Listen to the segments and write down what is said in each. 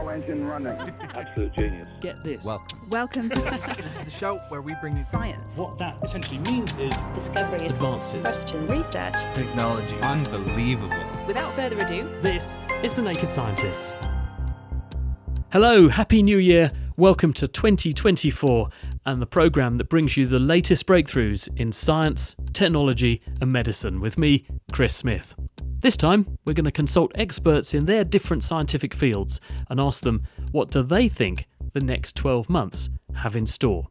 turbo engine running. Absolute genius. Get this. Welcome. This is the show where we bring you Science. What that essentially means is discoveries, Advances. Questions. Research. technology. Unbelievable. Without further ado, This is The Naked Scientists. Hello, Happy New Year. Welcome to 2024 and the programme that brings you the latest breakthroughs in science, technology and medicine with me, Chris Smith. This time, we're going to consult experts in their different scientific fields and ask them what do they think the next 12 months have in store.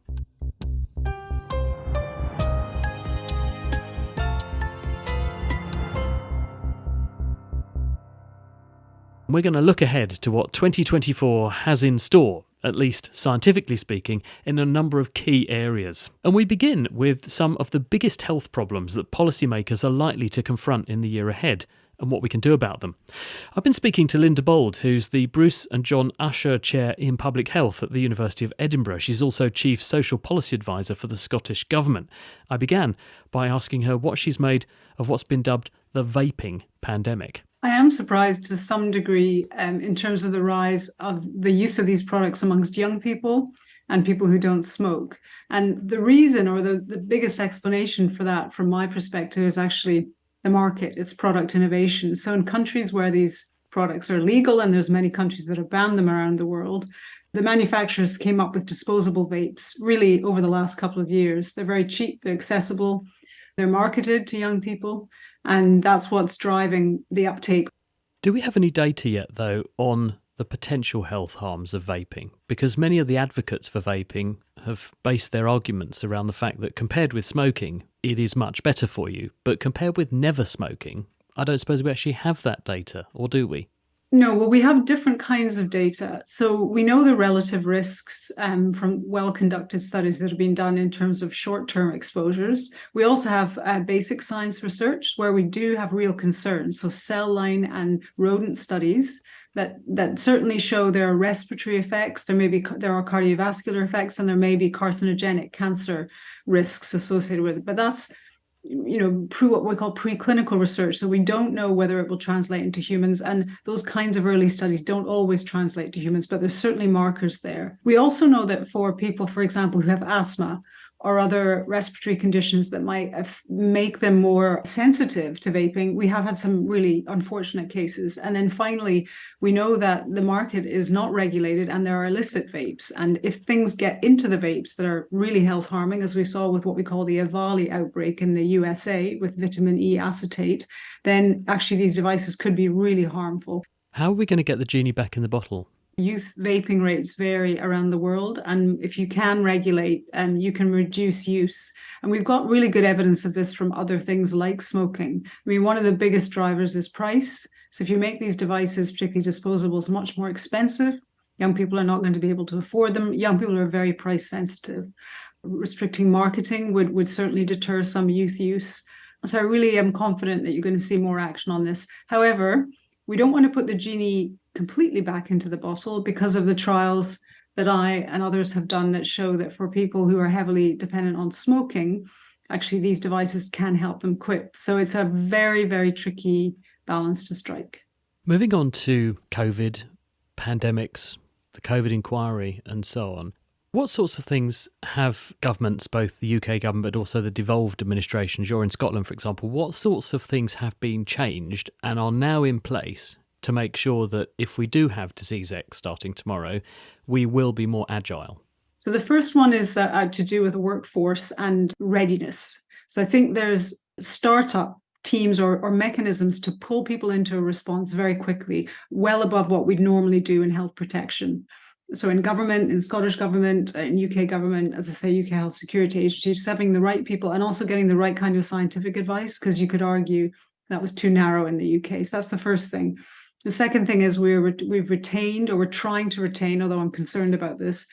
We're going to look ahead to what 2024 has in store, at least scientifically speaking, in a number of key areas. And we begin with some of the biggest health problems that policymakers are likely to confront in the year ahead and what we can do about them. I've been speaking to Linda Bold, who's the Bruce and John Usher Chair in Public Health at the University of Edinburgh. She's also Chief Social Policy Advisor for the Scottish Government. I began by asking her what she's made of what's been dubbed the vaping pandemic. I am surprised to some degree in terms of the rise of the use of these products amongst young people and people who don't smoke. And the reason, or the biggest explanation for that, from my perspective, is actually the market. It's product innovation. So in countries where these products are legal, and there's many countries that have banned them around the world, the manufacturers came up with disposable vapes really over the last couple of years. They're very cheap, they're accessible, they're marketed to young people. And that's what's driving the uptake. Do we have any data yet, though, on the potential health harms of vaping? Because many of the advocates for vaping have based their arguments around the fact that compared with smoking, it is much better for you. But compared with never smoking, I don't suppose we actually have that data, or do we? No, well, we have different kinds of data. So we know the relative risks from well-conducted studies that have been done in terms of short-term exposures. We also have basic science research where we do have real concerns. So cell line and rodent studies that certainly show there are respiratory effects, there are cardiovascular effects, and there may be carcinogenic cancer risks associated with it. But that's what we call preclinical research. So we don't know whether it will translate into humans. And those kinds of early studies don't always translate to humans, but there's certainly markers there. We also know that for people, for example, who have asthma or other respiratory conditions that might make them more sensitive to vaping, we have had some really unfortunate cases. And then finally, we know that the market is not regulated and there are illicit vapes. And if things get into the vapes that are really health harming, as we saw with what we call the EVALI outbreak in the USA with vitamin E acetate, then actually these devices could be really harmful. How are we going to get the genie back in the bottle? Youth vaping rates vary around the world, and if you can regulate, you can reduce use. And we've got really good evidence of this from other things like smoking. I mean, one of the biggest drivers is price. So if you make these devices, particularly disposables, much more expensive, young people are not going to be able to afford them. Young people are very price sensitive. Restricting marketing would certainly deter some youth use. So I really am confident that you're going to see more action on this. However, we don't want to put the genie completely back into the bottle because of the trials that I and others have done that show that for people who are heavily dependent on smoking, actually these devices can help them quit. So it's a very, very tricky balance to strike. Moving on to COVID, pandemics, the COVID inquiry and so on. What sorts of things have governments, both the UK government but also the devolved administrations, you're in Scotland for example, what sorts of things have been changed and are now in place to make sure that if we do have Disease X starting tomorrow, we will be more agile? So the first one is to do with workforce and readiness. So I think there's startup teams or mechanisms to pull people into a response very quickly, well above what we'd normally do in health protection. So in government, in Scottish government, in UK government, as I say, UK Health Security Agency, just having the right people and also getting the right kind of scientific advice, because you could argue that was too narrow in the UK. So that's the first thing. The second thing is we've retained, or we're trying to retain, although I'm concerned about this,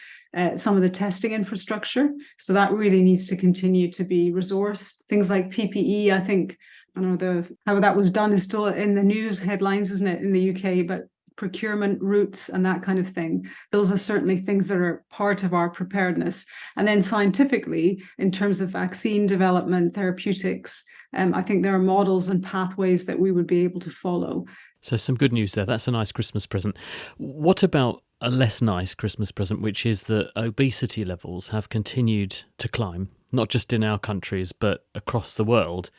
some of the testing infrastructure. So that really needs to continue to be resourced. Things like PPE, I think, how that was done is still in the news headlines, isn't it, in the UK, but procurement routes and that kind of thing. Those are certainly things that are part of our preparedness. And then scientifically, in terms of vaccine development, therapeutics, I think there are models and pathways that we would be able to follow. So some good news there. That's a nice Christmas present. What about a less nice Christmas present, which is that obesity levels have continued to climb, not just in our countries, but across the world.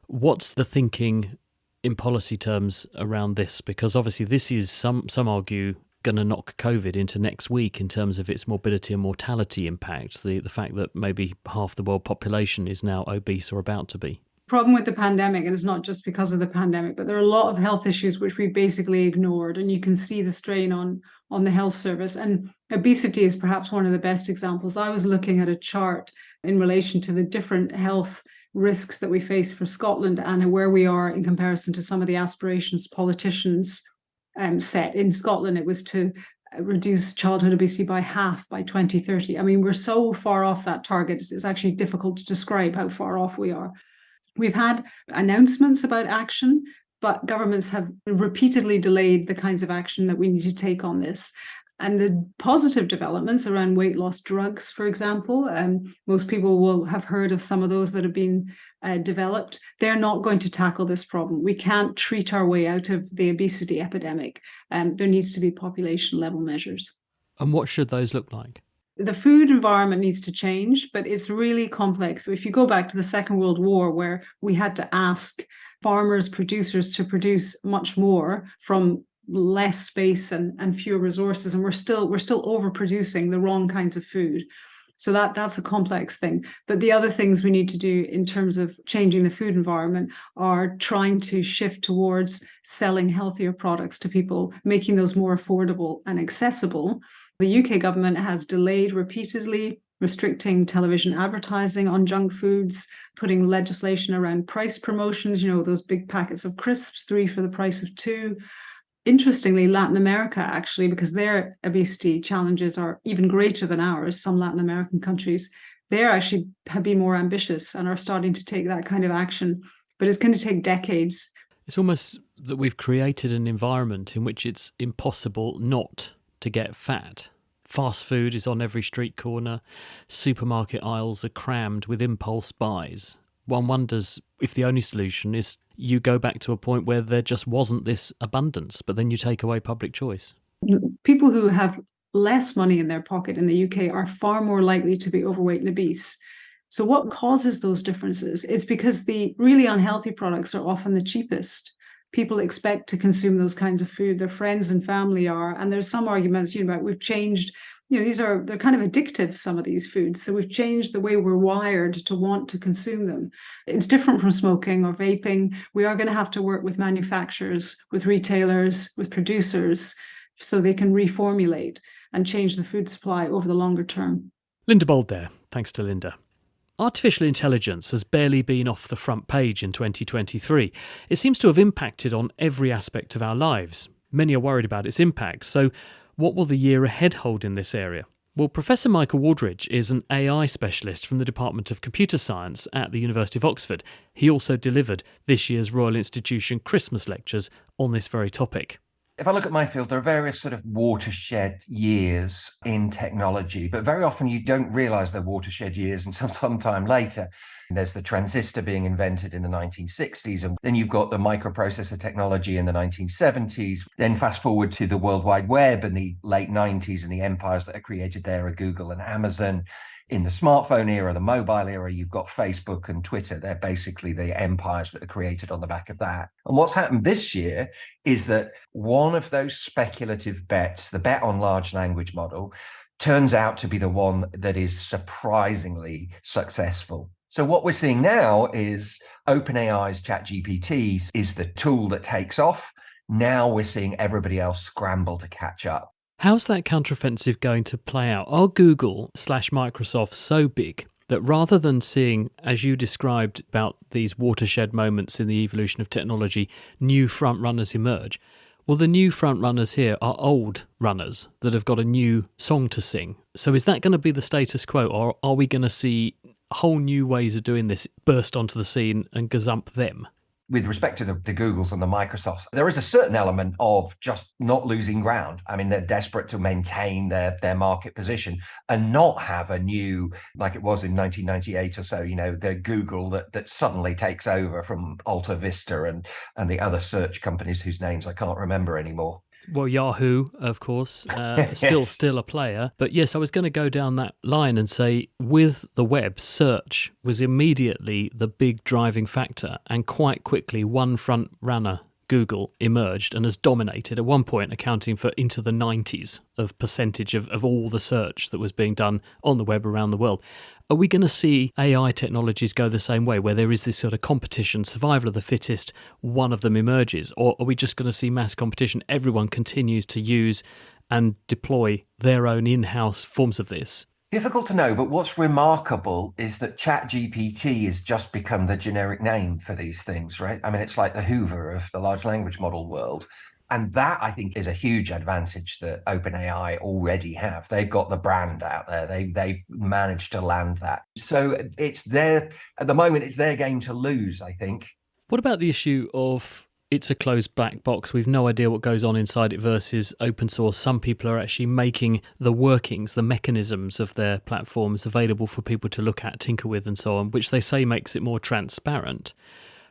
What's the thinking in policy terms around this? Because obviously this is, some argue, going to knock COVID into next week in terms of its morbidity and mortality impact, the fact that maybe half the world population is now obese or about to be. Problem with the pandemic, and it's not just because of the pandemic, but there are a lot of health issues which we basically ignored, and you can see the strain on the health service. And obesity is perhaps one of the best examples. I was looking at a chart in relation to the different health risks that we face for Scotland and where we are in comparison to some of the aspirations politicians set. In Scotland, it was to reduce childhood obesity by half by 2030. I mean, we're so far off that target, it's actually difficult to describe how far off we are. We've had announcements about action, but governments have repeatedly delayed the kinds of action that we need to take on this. And the positive developments around weight loss drugs, for example, most people will have heard of some of those that have been developed. They're not going to tackle this problem. We can't treat our way out of the obesity epidemic. There needs to be population level measures. And what should those look like? The food environment needs to change, but it's really complex. If you go back to the Second World War, where we had to ask farmers, producers to produce much more from less space and fewer resources, and we're still overproducing the wrong kinds of food. So that's a complex thing. But the other things we need to do in terms of changing the food environment are trying to shift towards selling healthier products to people, making those more affordable and accessible. The UK government has delayed repeatedly restricting television advertising on junk foods, putting legislation around price promotions, those big packets of crisps, 3 for the price of 2. Interestingly, Latin America, actually, because their obesity challenges are even greater than ours, some Latin American countries, they actually have been more ambitious and are starting to take that kind of action. But it's going to take decades. It's almost that we've created an environment in which it's impossible not to get fat. Fast food is on every street corner. Supermarket aisles are crammed with impulse buys. One wonders if the only solution is you go back to a point where there just wasn't this abundance, but then you take away public choice. People who have less money in their pocket in the UK are far more likely to be overweight and obese. So what causes those differences is because the really unhealthy products are often the cheapest. People expect to consume those kinds of food. Their friends and family are, and there's some arguments about we've changed. They're kind of addictive, some of these foods. So we've changed the way we're wired to want to consume them. It's different from smoking or vaping. We are going to have to work with manufacturers, with retailers, with producers, so they can reformulate and change the food supply over the longer term. Linda Bold there. Thanks to Linda. Artificial intelligence has barely been off the front page in 2023. It seems to have impacted on every aspect of our lives. Many are worried about its impact. So what will the year ahead hold in this area? Well, Professor Michael Waldridge is an AI specialist from the Department of Computer Science at the University of Oxford. He also delivered this year's Royal Institution Christmas lectures on this very topic. If I look at my field, there are various sort of watershed years in technology, but very often you don't realize they're watershed years until some time later. There's the transistor being invented in the 1960s, and then you've got the microprocessor technology in the 1970s. Then fast forward to the World Wide Web in the late 90s, and the empires that are created there are Google and Amazon. In the smartphone era, the mobile era, you've got Facebook and Twitter. They're basically the empires that are created on the back of that. And what's happened this year is that one of those speculative bets, the bet on large language model, turns out to be the one that is surprisingly successful. So what we're seeing now is OpenAI's ChatGPT is the tool that takes off. Now we're seeing everybody else scramble to catch up. How's that counteroffensive going to play out? Are Google/Microsoft so big that rather than seeing, as you described about these watershed moments in the evolution of technology, new front runners emerge? Well, the new front runners here are old runners that have got a new song to sing. So is that going to be the status quo, or are we going to see whole new ways of doing this burst onto the scene and gazump them? With respect to the Googles and the Microsofts, there is a certain element of just not losing ground. I mean, they're desperate to maintain their market position and not have a new, like it was in 1998 or so, the Google that suddenly takes over from Alta Vista and the other search companies whose names I can't remember anymore. Well, Yahoo, of course, still a player. But yes, I was going to go down that line and say, with the web, search was immediately the big driving factor, and quite quickly one front runner, Google, emerged and has dominated, at one point accounting for into the 90s of percentage of all the search that was being done on the web around the world. Are we going to see AI technologies go the same way, where there is this sort of competition, survival of the fittest, one of them emerges? Or are we just going to see mass competition? Everyone continues to use and deploy their own in-house forms of this? Difficult to know, but what's remarkable is that ChatGPT has just become the generic name for these things, right? I mean, it's like the Hoover of the large language model world. And that, I think, is a huge advantage that OpenAI already have. They've got the brand out there. They've managed to land that. So it's their, at the moment, it's their game to lose, I think. What about the issue of it's a closed black box, we've no idea what goes on inside it, versus open source? Some people are actually making the workings, the mechanisms of their platforms available for people to look at, tinker with and so on, which they say makes it more transparent.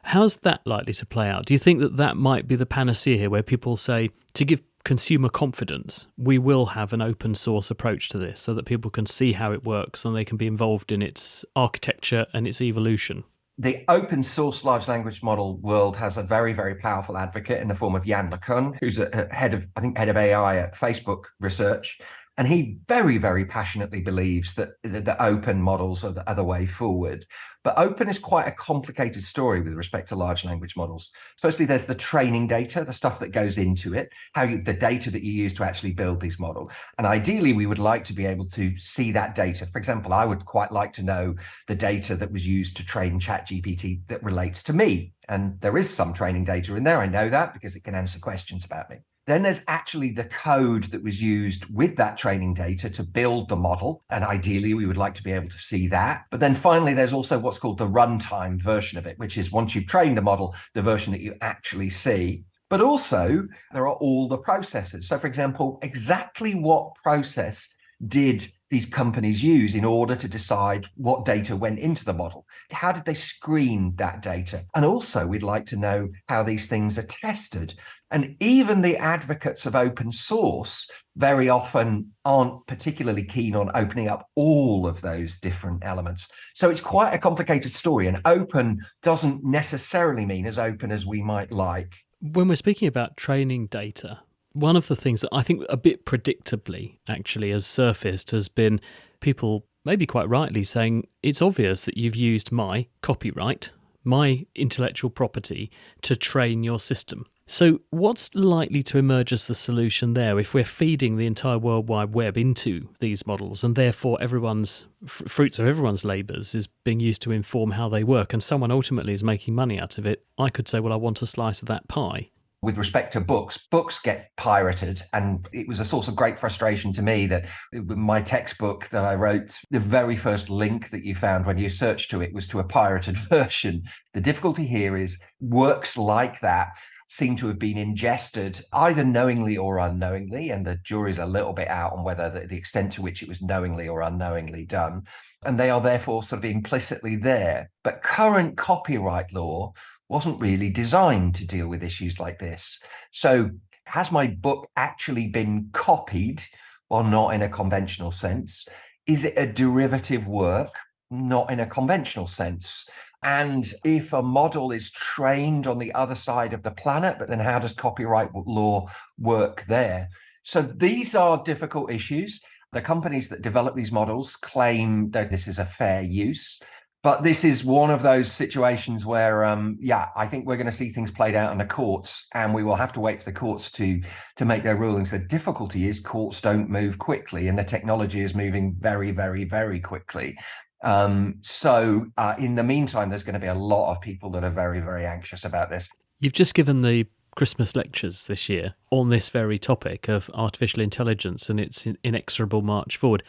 How's that likely to play out? Do you think that that might be the panacea here, where people say, to give consumer confidence, we will have an open source approach to this so that people can see how it works and they can be involved in its architecture and its evolution? The open source large language model world has a very, very powerful advocate in the form of Yann LeCun, who's a head of AI at Facebook Research. And he very, very passionately believes that the open models are the other way forward. But open is quite a complicated story with respect to large language models. Firstly, there's the training data, the stuff that goes into it, the data that you use to actually build these models. And ideally, we would like to be able to see that data. For example, I would quite like to know the data that was used to train ChatGPT that relates to me. And there is some training data in there. I know that because it can answer questions about me. Then there's actually the code that was used with that training data to build the model. And ideally, we would like to be able to see that. But then finally, there's also what's called the runtime version of it, which is once you've trained the model, the version that you actually see. But also, there are all the processes. So for example, exactly what process did these companies use in order to decide what data went into the model? How did they screen that data? And also, we'd like to know how these things are tested. And even the advocates of open source very often aren't particularly keen on opening up all of those different elements. So it's quite a complicated story, and open doesn't necessarily mean as open as we might like. When we're speaking about training data, one of the things that I think a bit predictably actually has surfaced has been people, maybe quite rightly, saying it's obvious that you've used my copyright, my intellectual property, to train your system. So what's likely to emerge as the solution there if we're feeding the entire World Wide Web into these models, and therefore everyone's fruits of everyone's labours is being used to inform how they work, and someone ultimately is making money out of it? I could say, well, I want a slice of that pie. With respect to books get pirated. And it was a source of great frustration to me that my textbook that I wrote, the very first link that you found when you searched to it was to a pirated version. The difficulty here is works like that seem to have been ingested either knowingly or unknowingly, and the jury's a little bit out on whether the extent to which it was knowingly or unknowingly done. And they are therefore sort of implicitly there. But current copyright law wasn't really designed to deal with issues like this. So has my book actually been copied, while not in a conventional sense? Is it a derivative work? Not in a conventional sense. And if a model is trained on the other side of the planet, but then how does copyright law work there? So these are difficult issues. The companies that develop these models claim that this is a fair use. But this is one of those situations where, I think we're going to see things played out in the courts, and we will have to wait for the courts to make their rulings. The difficulty is courts don't move quickly, and the technology is moving very, very, very quickly. So in the meantime, there's going to be a lot of people that are very, very anxious about this. You've just given the Christmas lectures this year on this very topic of artificial intelligence and its inexorable march forward.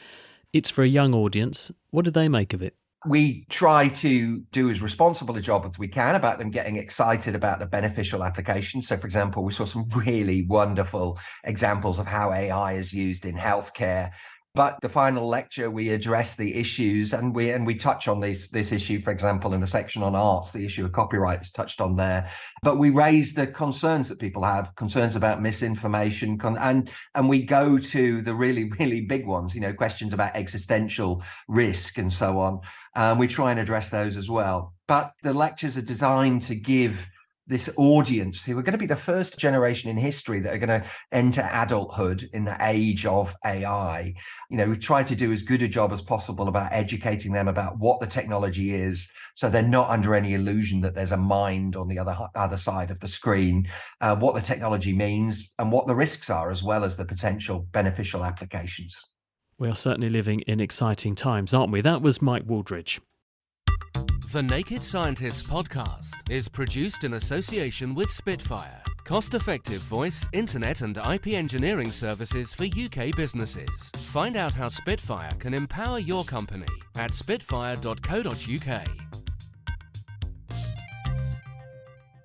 It's for a young audience. What did they make of it? We try to do as responsible a job as we can about them getting excited about the beneficial applications. So, for example, we saw some really wonderful examples of how AI is used in healthcare. But the final lecture, we address the issues, and we touch on this issue, for example, in the section on arts. The issue of copyright is touched on there. But we raise the concerns that people have, concerns about misinformation, and we go to the really, really big ones, questions about existential risk and so on. We try and address those as well. But the lectures are designed to give this audience, who are going to be the first generation in history that are going to enter adulthood in the age of AI. We try to do as good a job as possible about educating them about what the technology is, so they're not under any illusion that there's a mind on the other side of the screen, what the technology means and what the risks are, as well as the potential beneficial applications. We are certainly living in exciting times, aren't we? That was Mike Wooldridge. The Naked Scientists podcast is produced in association with Spitfire, cost-effective voice, internet and IP engineering services for UK businesses. Find out how Spitfire can empower your company at spitfire.co.uk.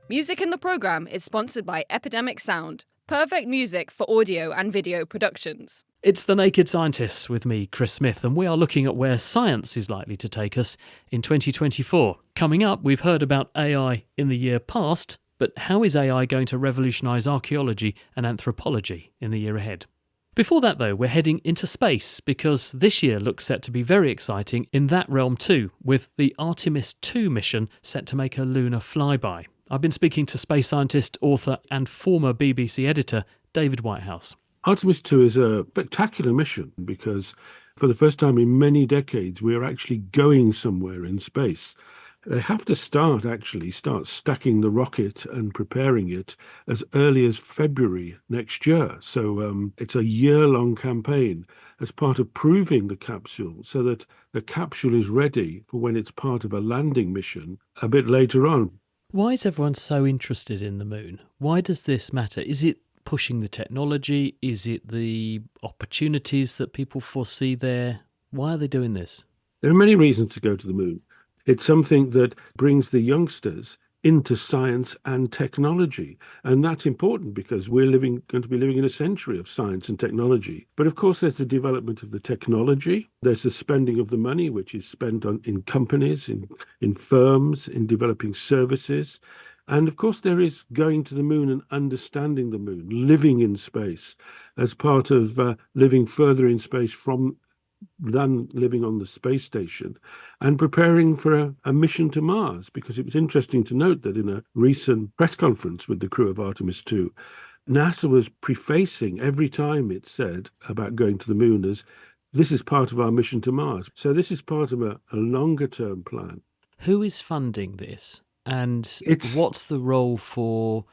Music in the programme is sponsored by Epidemic Sound, perfect music for audio and video productions. It's The Naked Scientists with me, Chris Smith, and we are looking at where science is likely to take us in 2024. Coming up, we've heard about AI in the year past, but how is AI going to revolutionise archaeology and anthropology in the year ahead? Before that, though, we're heading into space, because this year looks set to be very exciting in that realm too, with the Artemis 2 mission set to make a lunar flyby. I've been speaking to space scientist, author and former BBC editor David Whitehouse. Artemis 2 is a spectacular mission because for the first time in many decades, we are actually going somewhere in space. They have to start stacking the rocket and preparing it as early as February next year. So it's a year-long campaign as part of proving the capsule so that the capsule is ready for when it's part of a landing mission a bit later on. Why is everyone so interested in the moon? Why does this matter? Is it pushing the technology? Is it the opportunities that people foresee there? Why are they doing this? There are many reasons to go to the moon. It's something that brings the youngsters into science and technology. And that's important because we're going to be living in a century of science and technology. But of course, there's the development of the technology. There's the spending of the money, which is spent in companies, in firms, in developing services. And of course, there is going to the moon and understanding the moon, living in space as part of living further in space than living on the space station, and preparing for a mission to Mars. Because it was interesting to note that in a recent press conference with the crew of Artemis 2, NASA was prefacing every time it said about going to the moon as, this is part of our mission to Mars. So this is part of a longer term plan. Who is funding this? And what's the role for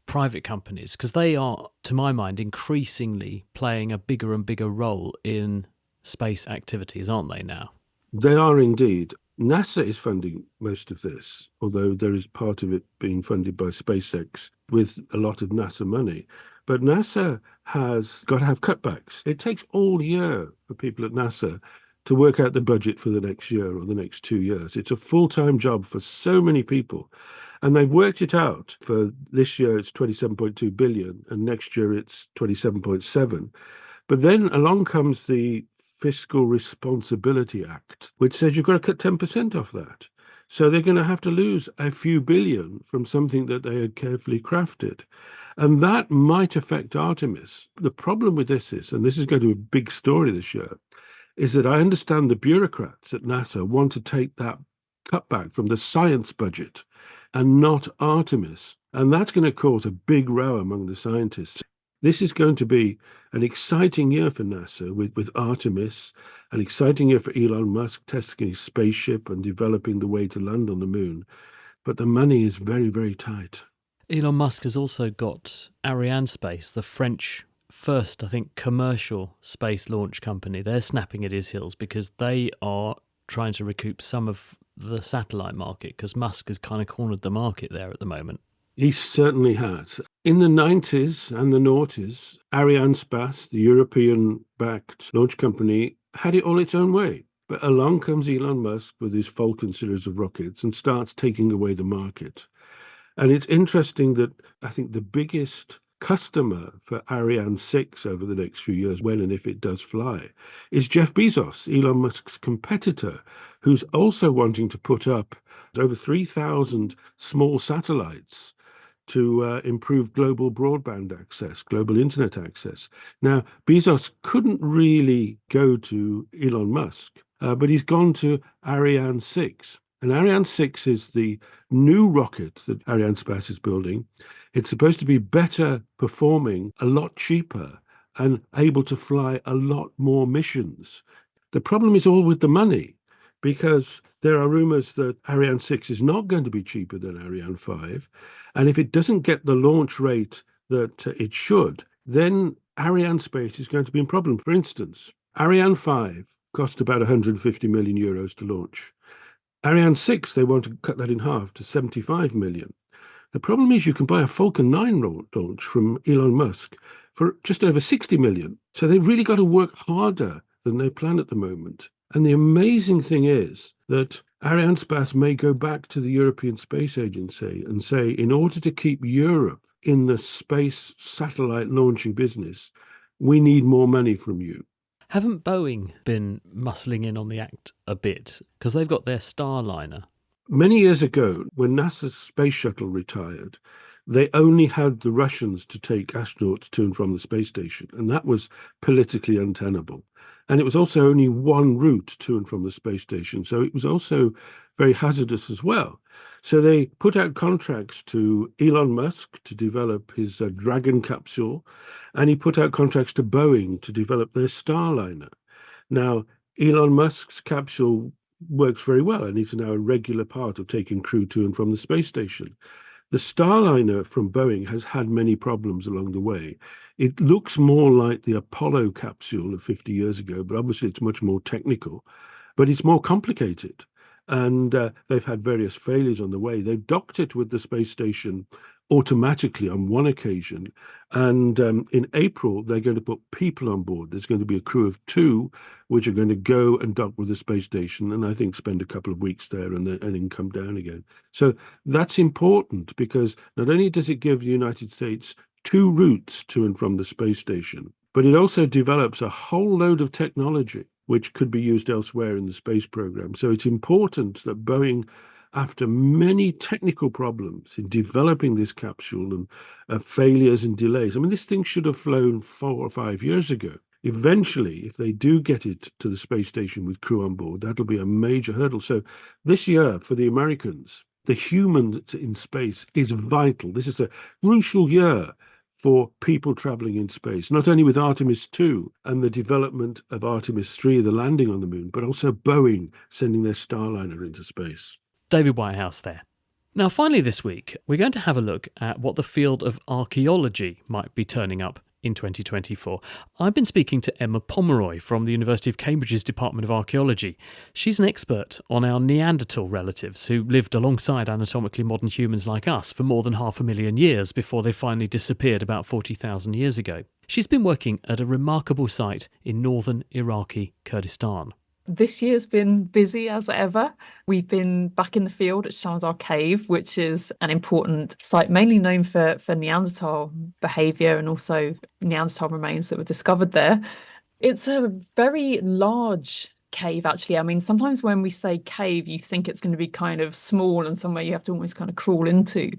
private companies? Because they are, to my mind, increasingly playing a bigger and bigger role in space activities, aren't they now? They are indeed. NASA is funding most of this, although there is part of it being funded by SpaceX with a lot of NASA money. But NASA has got to have cutbacks. It takes all year for people at NASA to work out the budget for the next year or the next 2 years. It's a full-time job for so many people. And they've worked it out. For this year, it's 27.2 billion, and next year it's 27.7. But then along comes the Fiscal Responsibility Act, which says you've got to cut 10% off that. So they're going to have to lose a few billion from something that they had carefully crafted. And that might affect Artemis. The problem with this is, and this is going to be a big story this year, is that I understand the bureaucrats at NASA want to take that cutback from the science budget and not Artemis. And that's going to cause a big row among the scientists. This is going to be an exciting year for NASA with Artemis, an exciting year for Elon Musk testing his spaceship and developing the way to land on the moon. But the money is very, very tight. Elon Musk has also got Arianespace, the French first, I think, commercial space launch company. They're snapping at his heels because they are trying to recoup some of the satellite market, because Musk has kind of cornered the market there at the moment. He certainly has. In the 90s and the noughties, Arianespace, the European-backed launch company, had it all its own way. But along comes Elon Musk with his Falcon series of rockets and starts taking away the market. And it's interesting that I think the biggest customer for Ariane 6 over the next few years, when and if it does fly, is Jeff Bezos, Elon Musk's competitor, who's also wanting to put up over 3,000 small satellites to improve global broadband access, global internet access. Now, Bezos couldn't really go to Elon Musk, but he's gone to Ariane 6. And Ariane 6 is the new rocket that Arianespace is building. It's supposed to be better performing, a lot cheaper, and able to fly a lot more missions. The problem is all with the money, because there are rumors that Ariane 6 is not going to be cheaper than Ariane 5. And if it doesn't get the launch rate that it should, then Arianespace is going to be in problem. For instance, Ariane 5 cost about 150 million euros to launch. Ariane 6, they want to cut that in half to 75 million. The problem is you can buy a Falcon 9 launch from Elon Musk for just over 60 million. So they've really got to work harder than they plan at the moment. And the amazing thing is that Arianespace may go back to the European Space Agency and say, in order to keep Europe in the space satellite launching business, we need more money from you. Haven't Boeing been muscling in on the act a bit? Because they've got their Starliner. Many years ago, when NASA's space shuttle retired, they only had the Russians to take astronauts to and from the space station, and that was politically untenable. And it was also only one route to and from the space station, so it was also very hazardous as well. So they put out contracts to Elon Musk to develop his Dragon capsule, and he put out contracts to Boeing to develop their Starliner. Now, Elon Musk's capsule works very well, and it's now a regular part of taking crew to and from the space station. The Starliner from Boeing has had many problems along the way. It looks more like the Apollo capsule of 50 years ago, but obviously it's much more technical, but it's more complicated. And they've had various failures on the way. They've docked it with the space station automatically on one occasion. And in April, they're going to put people on board. There's going to be a crew of 2, which are going to go and dock with the space station, and I think spend a couple of weeks there and then come down again. So that's important, because not only does it give the United States 2 routes to and from the space station, but it also develops a whole load of technology which could be used elsewhere in the space program. So it's important that Boeing, after many technical problems in developing this capsule and failures and delays, I mean, this thing should have flown 4 or 5 years ago. Eventually, if they do get it to the space station with crew on board, that'll be a major hurdle. So this year, for the Americans, the human in space is vital. This is a crucial year for people traveling in space, not only with Artemis 2 and the development of Artemis 3, the landing on the moon, but also Boeing sending their Starliner into space. David Whitehouse there. Now, finally this week, we're going to have a look at what the field of archaeology might be turning up in 2024. I've been speaking to Emma Pomeroy from the University of Cambridge's Department of Archaeology. She's an expert on our Neanderthal relatives who lived alongside anatomically modern humans like us for more than 500,000 years before they finally disappeared about 40,000 years ago. She's been working at a remarkable site in northern Iraqi Kurdistan. This year's been busy as ever. We've been back in the field at Shamsar Cave, which is an important site mainly known for Neanderthal behaviour and also Neanderthal remains that were discovered there. It's a very large cave, actually. I mean, sometimes when we say cave, you think it's going to be kind of small and somewhere you have to almost kind of crawl into.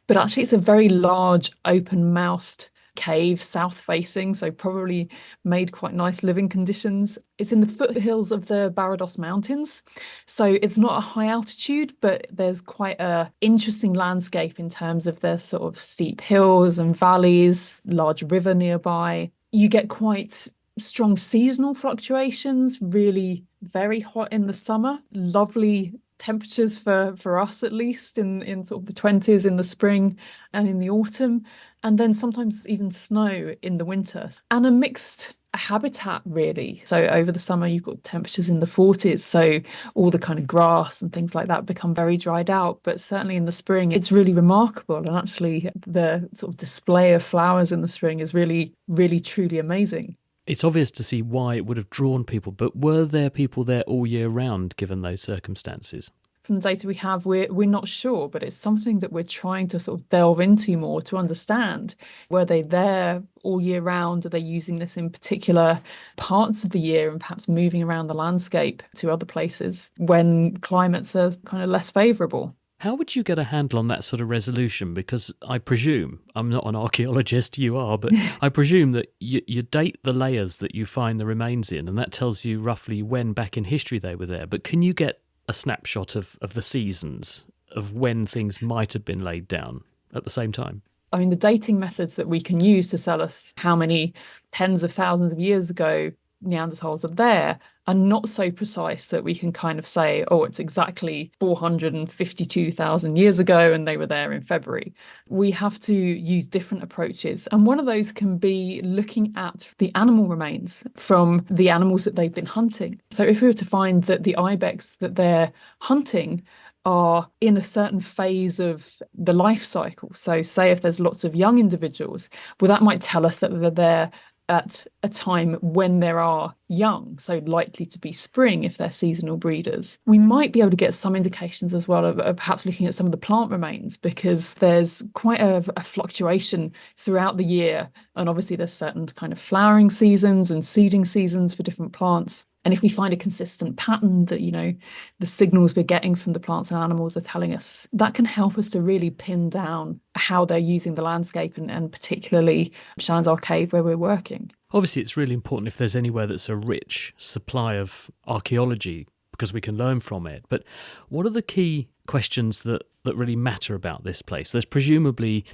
But actually, it's a very large, open-mouthed cave, south facing, so probably made quite nice living conditions. It's in the foothills of the Barados Mountains, so it's not a high altitude, but there's quite a interesting landscape in terms of the sort of steep hills and valleys, large river nearby. You get quite strong seasonal fluctuations, really very hot in the summer, lovely temperatures for us at least in sort of the 20s in the spring and in the autumn, and then sometimes even snow in the winter, and a mixed habitat really. So over the summer you've got temperatures in the 40s, so all the kind of grass and things like that become very dried out, but certainly in the spring it's really remarkable, and actually the sort of display of flowers in the spring is really, really truly amazing. It's obvious to see why it would have drawn people, but were there people there all year round given those circumstances? from the data we have, we're not sure, but it's something that we're trying to sort of delve into more to understand. Were they there all year round? Are they using this in particular parts of the year and perhaps moving around the landscape to other places when climates are kind of less favourable? How would you get a handle on that sort of resolution? Because I presume, I'm not an archaeologist, you are, but I presume that you date the layers that you find the remains in, and that tells you roughly when back in history they were there. But can you get a snapshot of the seasons, of when things might have been laid down at the same time? I mean, the dating methods that we can use to tell us how many tens of thousands of years ago Neanderthals are there are not so precise that we can kind of say, oh, it's exactly 452,000 years ago and they were there in February. We have to use different approaches. And one of those can be looking at the animal remains from the animals that they've been hunting. So if we were to find that the ibex that they're hunting are in a certain phase of the life cycle, so say if there's lots of young individuals, well, that might tell us that they're there at a time when there are young, so likely to be spring if they're seasonal breeders. We might be able to get some indications as well of perhaps looking at some of the plant remains, because there's quite a fluctuation throughout the year. And obviously there's certain kind of flowering seasons and seeding seasons for different plants. And if we find a consistent pattern that, the signals we're getting from the plants and animals are telling us, that can help us to really pin down how they're using the landscape and particularly Shanzar Cave where we're working. Obviously, it's really important if there's anywhere that's a rich supply of archaeology, because we can learn from it. But what are the key questions that really matter about this place? There's presumably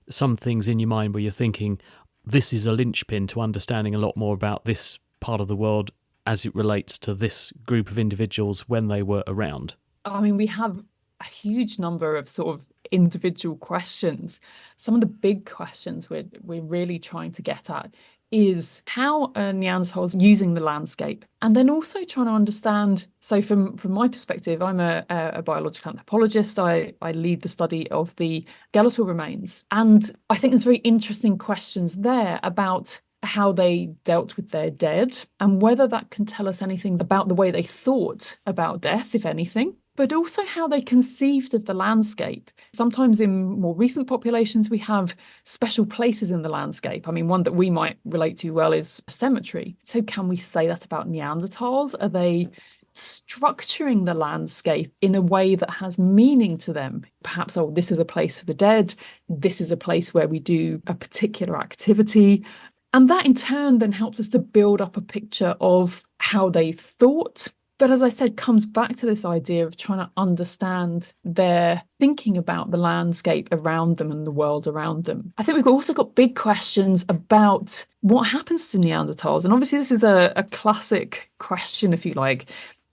some things in your mind where you're thinking, this is a linchpin to understanding a lot more about this part of the world as it relates to this group of individuals when they were around? I mean, we have a huge number of sort of individual questions. Some of the big questions we're really trying to get at is how are Neanderthals using the landscape? And then also trying to understand, so from my perspective, I'm a biological anthropologist. I lead the study of the skeletal remains. And I think there's very interesting questions there about how they dealt with their dead and whether that can tell us anything about the way they thought about death, if anything, but also how they conceived of the landscape. Sometimes in more recent populations, we have special places in the landscape. I mean, one that we might relate to well is a cemetery. So can we say that about Neanderthals? Are they structuring the landscape in a way that has meaning to them? Perhaps, oh, this is a place for the dead. This is a place where we do a particular activity. And that in turn then helps us to build up a picture of how they thought. But as I said, comes back to this idea of trying to understand their thinking about the landscape around them and the world around them. I think we've also got big questions about what happens to Neanderthals. And obviously this is a classic question, if you like.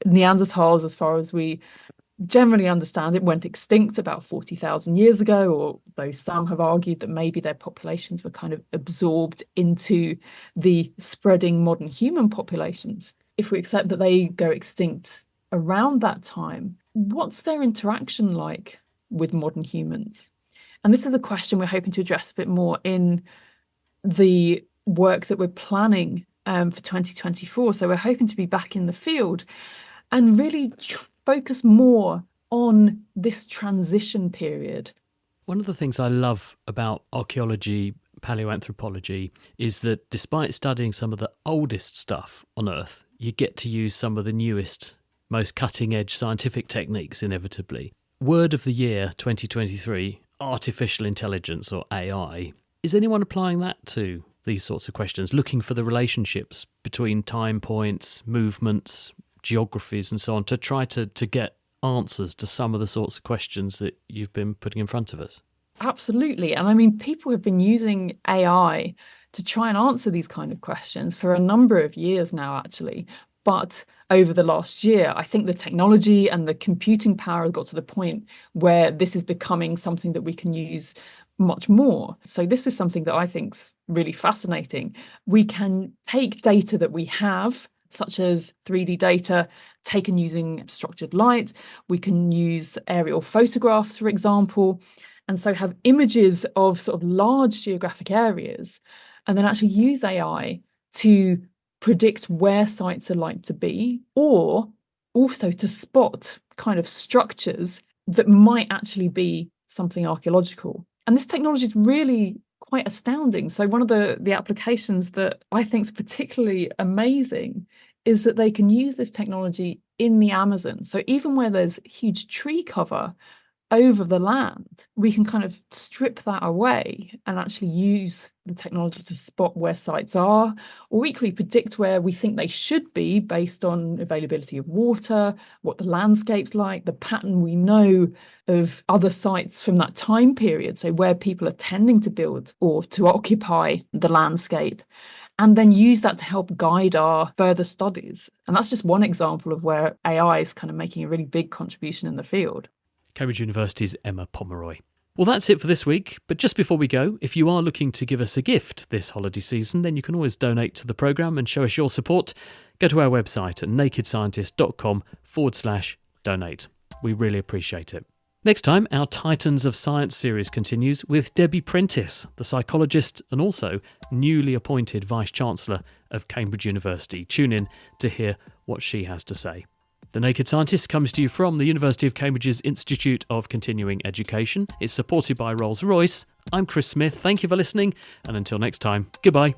Neanderthals, as far as we generally understand it, went extinct about 40,000 years ago, although some have argued that maybe their populations were kind of absorbed into the spreading modern human populations. If we accept that they go extinct around that time, what's their interaction like with modern humans? And this is a question we're hoping to address a bit more in the work that we're planning for 2024. So we're hoping to be back in the field and really focus more on this transition period. One of the things I love about archaeology, paleoanthropology, is that despite studying some of the oldest stuff on Earth, you get to use some of the newest, most cutting-edge scientific techniques inevitably. Word of the year 2023, artificial intelligence or AI. Is anyone applying that to these sorts of questions, looking for the relationships between time points, movements, geographies and so on, to try to get answers to some of the sorts of questions that you've been putting in front of us? Absolutely. And I mean, people have been using AI to try and answer these kind of questions for a number of years now, actually. But over the last year, I think the technology and the computing power has got to the point where this is becoming something that we can use much more. So this is something that I think is really fascinating. We can take data that we have, such as 3D data taken using structured light. We can use aerial photographs, for example, and so have images of sort of large geographic areas, and then actually use AI to predict where sites are like to be, or also to spot kind of structures that might actually be something archaeological. And this technology is really quite astounding. So one of the applications that I think is particularly amazing is that they can use this technology in the Amazon. So even where there's huge tree cover over the land, we can kind of strip that away and actually use the technology to spot where sites are, or equally predict where we think they should be based on availability of water, what the landscape's like, the pattern we know of other sites from that time period, so where people are tending to build or to occupy the landscape, and then use that to help guide our further studies. And that's just one example of where AI is kind of making a really big contribution in the field. Cambridge University's Emma Pomeroy. Well, that's it for this week. But just before we go, if you are looking to give us a gift this holiday season, then you can always donate to the programme and show us your support. Go to our website at nakedscientist.com/donate. We really appreciate it. Next time, our Titans of Science series continues with Debbie Prentice, the psychologist and also newly appointed Vice-Chancellor of Cambridge University. Tune in to hear what she has to say. The Naked Scientist comes to you from the University of Cambridge's Institute of Continuing Education. It's supported by Rolls-Royce. I'm Chris Smith. Thank you for listening. And until next time, goodbye.